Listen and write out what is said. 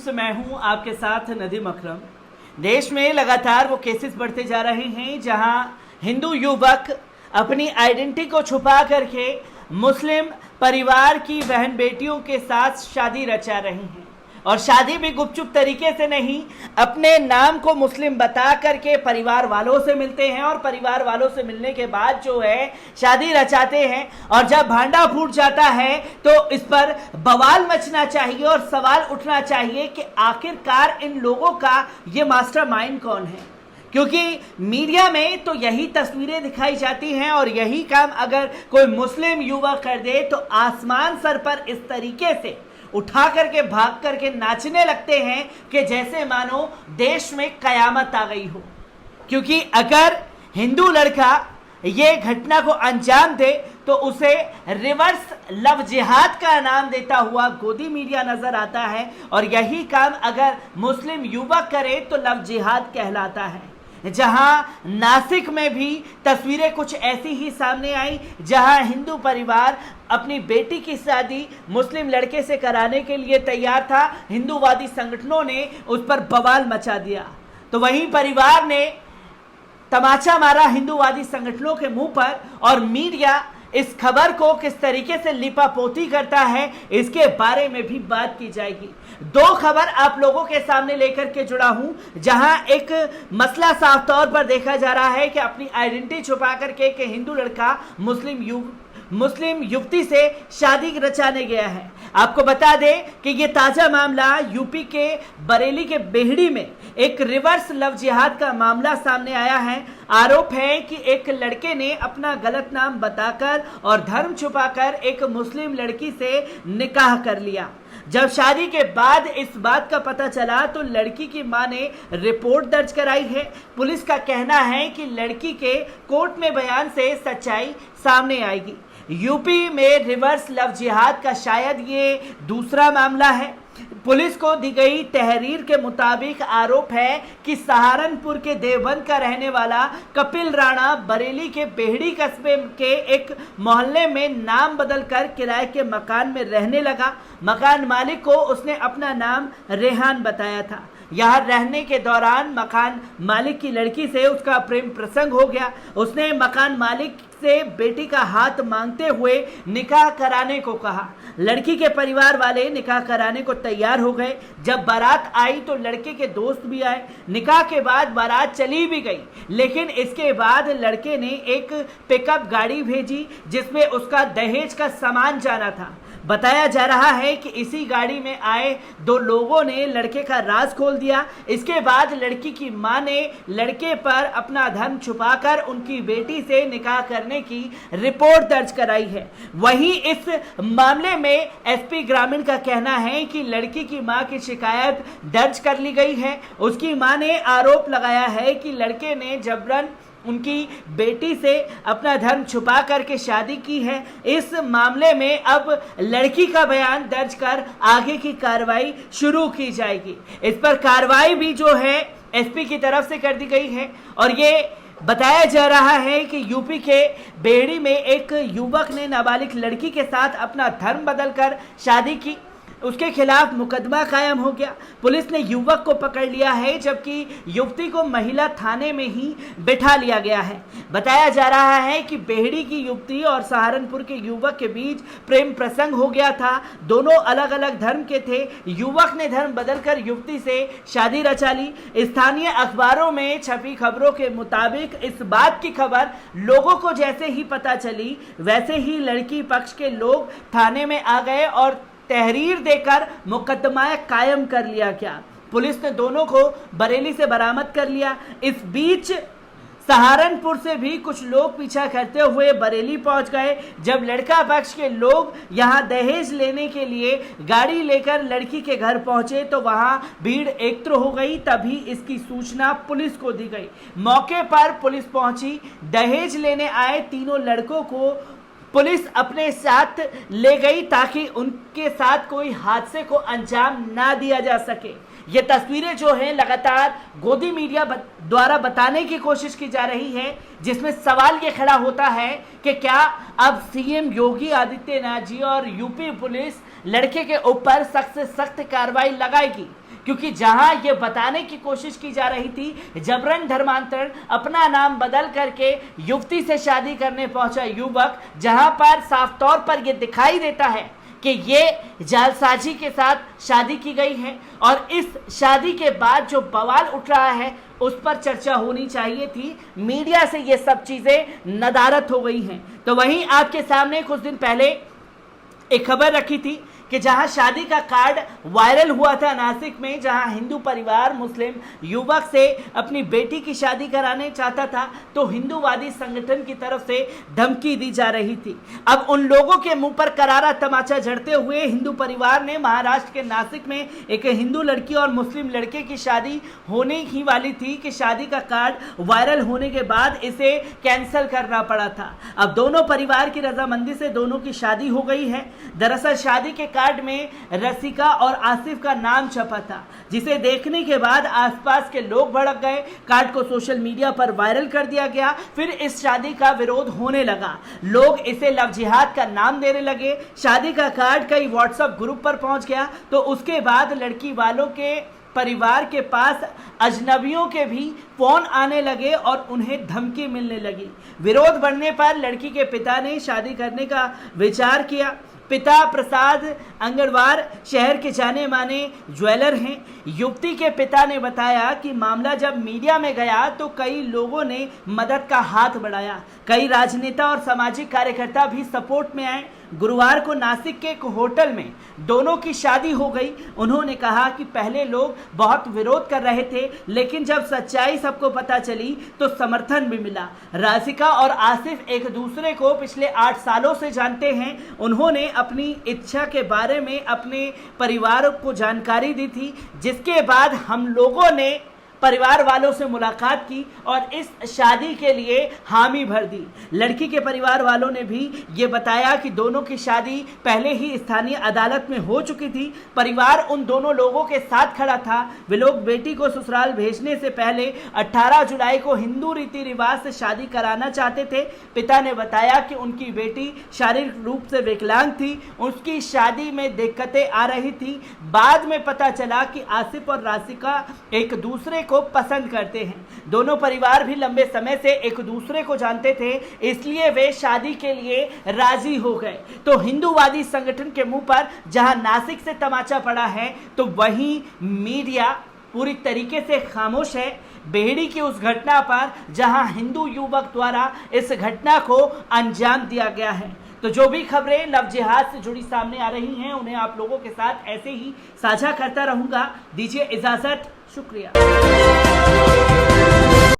से मैं हूं आपके साथ नदीम अकरम। देश में लगातार वो केसेस बढ़ते जा रहे हैं जहां हिंदू युवक अपनी आइडेंटिटी को छुपा करके मुस्लिम परिवार की बहन बेटियों के साथ शादी रचा रहे हैं, और शादी भी गुपचुप तरीके से नहीं, अपने नाम को मुस्लिम बता करके परिवार वालों से मिलते हैं और परिवार वालों से मिलने के बाद जो है शादी रचाते हैं। और जब भांडा फूट जाता है तो इस पर बवाल मचना चाहिए और सवाल उठना चाहिए कि आखिरकार इन लोगों का ये मास्टरमाइंड कौन है, क्योंकि मीडिया में तो यही तस्वीरें दिखाई जाती हैं और यही काम अगर कोई मुस्लिम युवक कर दे तो आसमान सर पर इस तरीके से उठा करके भाग करके नाचने लगते हैं कि जैसे मानो देश में कयामत आ गई हो। क्योंकि अगर हिंदू लड़का ये घटना को अंजाम दे तो उसे रिवर्स लव जिहाद का नाम देता हुआ गोदी मीडिया नजर आता है, और यही काम अगर मुस्लिम युवक करे तो लव जिहाद कहलाता है। जहां नासिक में भी तस्वीरें कुछ ऐसी ही सामने आई जहां हिंदू परिवार अपनी बेटी की शादी मुस्लिम लड़के से कराने के लिए तैयार था। हिंदूवादी संगठनों ने उस पर बवाल मचा दिया, तो वहीं परिवार ने तमाचा मारा हिंदूवादी संगठनों के मुंह पर। और मीडिया इस खबर को किस तरीके से लिपापोती करता है इसके बारे में भी बात की जाएगी। दो खबर आप लोगों के सामने लेकर के जुड़ा हूं, जहां एक मसला साफ तौर पर देखा जा रहा है कि अपनी आइडेंटिटी छुपा करके कि हिंदू लड़का मुस्लिम युवती से शादी रचाने गया है। आपको बता दें कि ये ताजा मामला यूपी के बरेली के बेहड़ी में एक रिवर्स लव जिहाद का मामला सामने आया है। आरोप है कि एक लड़के ने अपना गलत नाम बताकर और धर्म छुपाकर एक मुस्लिम लड़की से निकाह कर लिया। जब शादी के बाद इस बात का पता चला तो लड़की की मां ने रिपोर्ट दर्ज कराई है। पुलिस का कहना है कि लड़की के कोर्ट में बयान से सच्चाई सामने आएगी। यूपी में रिवर्स लव जिहाद का शायद ये दूसरा मामला है। पुलिस को दी गई तहरीर के मुताबिक आरोप है कि सहारनपुर के देवबंद का रहने वाला कपिल राणा बरेली के बेहड़ी कस्बे के एक मोहल्ले में नाम बदलकर किराए के मकान में रहने लगा। मकान मालिक को उसने अपना नाम रेहान बताया था। यहाँ रहने के दौरान मकान मालिक की लड़की से उसका प्रेम प्रसंग हो गया। उसने मकान मालिक से बेटी का हाथ मांगते हुए निकाह कराने को कहा। लड़की के परिवार वाले निकाह कराने को तैयार हो गए। जब बारात आई तो लड़के के दोस्त भी आए। निकाह के बाद बारात चली भी गई, लेकिन इसके बाद लड़के ने एक पिकअप गाड़ी भेजी जिसमें उसका दहेज का सामान जाना था। बताया जा रहा है कि इसी गाड़ी में आए दो लोगों ने लड़के का राज खोल दिया। इसके बाद लड़की की मां ने लड़के पर अपना धर्म छुपाकर उनकी बेटी से निकाह करने की रिपोर्ट दर्ज कराई है। वहीं इस मामले में एसपी ग्रामीण का कहना है कि लड़की की मां की शिकायत दर्ज कर ली गई है। उसकी मां ने आरोप लगाया है कि लड़के ने जबरन उनकी बेटी से अपना धर्म छुपा करके शादी की है। इस मामले में अब लड़की का बयान दर्ज कर आगे की कार्रवाई शुरू की जाएगी। इस पर कार्रवाई भी जो है एसपी की तरफ से कर दी गई है, और ये बताया जा रहा है कि यूपी के बेहड़ी में एक युवक ने नाबालिग लड़की के साथ अपना धर्म बदलकर शादी की। उसके खिलाफ मुकदमा कायम हो गया। पुलिस ने युवक को पकड़ लिया है, जबकि युवती को महिला थाने में ही बिठा लिया गया है। बताया जा रहा है कि बेहड़ी की युवती और सहारनपुर के युवक के बीच प्रेम प्रसंग हो गया था। दोनों अलग अलग धर्म के थे। युवक ने धर्म बदलकर युवती से शादी रचा ली। स्थानीय अखबारों में छपी खबरों के मुताबिक इस बात की खबर लोगों को जैसे ही पता चली, वैसे ही लड़की पक्ष के लोग थाने में आ गए और तहरीर देकर मुकदमा कायम कर लिया गया। पुलिस ने दोनों को बरेली से बरामद कर लिया। इस बीच सहारनपुर से भी कुछ लोग पीछा करते हुए बरेली पहुंच गए। जब लड़का पक्ष के लोग यहां दहेज लेने के लिए गाड़ी लेकर लड़की के घर पहुंचे तो वहां भीड़ एकत्र हो गई। तभी इसकी सूचना पुलिस को दी गई। मौके पर पुलिस पहुंची। दहेज लेने आए तीनों लड़कों को पुलिस अपने साथ ले गई ताकि उनके साथ कोई हादसे को अंजाम ना दिया जा सके। ये तस्वीरें जो हैं लगातार गोदी मीडिया द्वारा बताने की कोशिश की जा रही है, जिसमें सवाल ये खड़ा होता है कि क्या अब सीएम योगी आदित्यनाथ जी और यूपी पुलिस लड़के के ऊपर सख्त से सख्त कार्रवाई लगाएगी? क्योंकि जहां ये बताने की कोशिश की जा रही थी जबरन धर्मांतरण, अपना नाम बदल करके युवती से शादी करने पहुंचा युवक, जहां पर साफ तौर पर यह दिखाई देता है कि ये जालसाजी के साथ शादी की गई है और इस शादी के बाद जो बवाल उठ रहा है उस पर चर्चा होनी चाहिए थी। मीडिया से ये सब चीजें नदारत हो गई हैं। तो वहीं आपके सामने कुछ दिन पहले एक खबर रखी थी कि जहां शादी का कार्ड वायरल हुआ था नासिक में, जहां हिंदू परिवार मुस्लिम युवक से अपनी बेटी की शादी कराने चाहता था तो हिंदूवादी संगठन की तरफ से धमकी दी जा रही थी। अब उन लोगों के मुंह पर करारा तमाचा जड़ते हुए हिंदू परिवार ने महाराष्ट्र के नासिक में एक हिंदू लड़की और मुस्लिम लड़के की शादी होने ही वाली थी कि शादी का कार्ड वायरल होने के बाद इसे कैंसिल करना पड़ा था। अब दोनों परिवार की रजामंदी से दोनों की शादी हो गई है। दरअसल शादी के कार्ड में रसिका और आसिफ का नाम छपा था, जिसे देखने के बाद आसपास के लोग भड़क गए। कार्ड को सोशल मीडिया पर वायरल कर दिया गया। फिर इस शादी का विरोध होने लगा, लोग इसे लव जिहाद का नाम देने लगे। शादी का कार्ड कई व्हाट्सएप ग्रुप पर पहुंच गया तो उसके बाद लड़की वालों के परिवार के पास अजनबियों के भी फोन आने लगे और उन्हें धमकी मिलने लगी। विरोध बढ़ने पर लड़की के पिता ने शादी करने का विचार किया। पिता प्रसाद अंगड़वार शहर के जाने माने ज्वेलर हैं। युवती के पिता ने बताया कि मामला जब मीडिया में गया तो कई लोगों ने मदद का हाथ बढ़ाया। कई राजनेता और सामाजिक कार्यकर्ता भी सपोर्ट में आए। गुरुवार को नासिक के एक होटल में दोनों की शादी हो गई। उन्होंने कहा कि पहले लोग बहुत विरोध कर रहे थे, लेकिन जब सच्चाई सबको पता चली तो समर्थन भी मिला। राशिका और आसिफ एक दूसरे को पिछले 8 सालों से जानते हैं। उन्होंने अपनी इच्छा के बारे में अपने परिवार को जानकारी दी थी, जिसके बाद हम लोगों ने परिवार वालों से मुलाकात की और इस शादी के लिए हामी भर दी। लड़की के परिवार वालों ने भी ये बताया कि दोनों की शादी पहले ही स्थानीय अदालत में हो चुकी थी। परिवार उन दोनों लोगों के साथ खड़ा था। वे लोग बेटी को ससुराल भेजने से पहले 18 जुलाई को हिंदू रीति रिवाज से शादी कराना चाहते थे। पिता ने बताया कि उनकी बेटी शारीरिक रूप से विकलांग थी, उसकी शादी में दिक्कतें आ रही थी। बाद में पता चला कि आसिफ और राशिका एक दूसरे को पसंद करते हैं। दोनों परिवार भी लंबे समय से एक दूसरे को जानते थे, इसलिए वे शादी के लिए राजी हो गए। तो हिंदूवादी संगठन के मुंह पर जहां नासिक से तमाचा पड़ा है तो वहीं मीडिया पूरी तरीके से खामोश है बेहड़ी की उस घटना पर जहां हिंदू युवक द्वारा इस घटना को अंजाम दिया गया है। तो जो भी खबरें लव जिहाद से जुड़ी सामने आ रही हैं उन्हें आप लोगों के साथ ऐसे ही साझा करता रहूंगा। दीजिए इजाजत, शुक्रिया।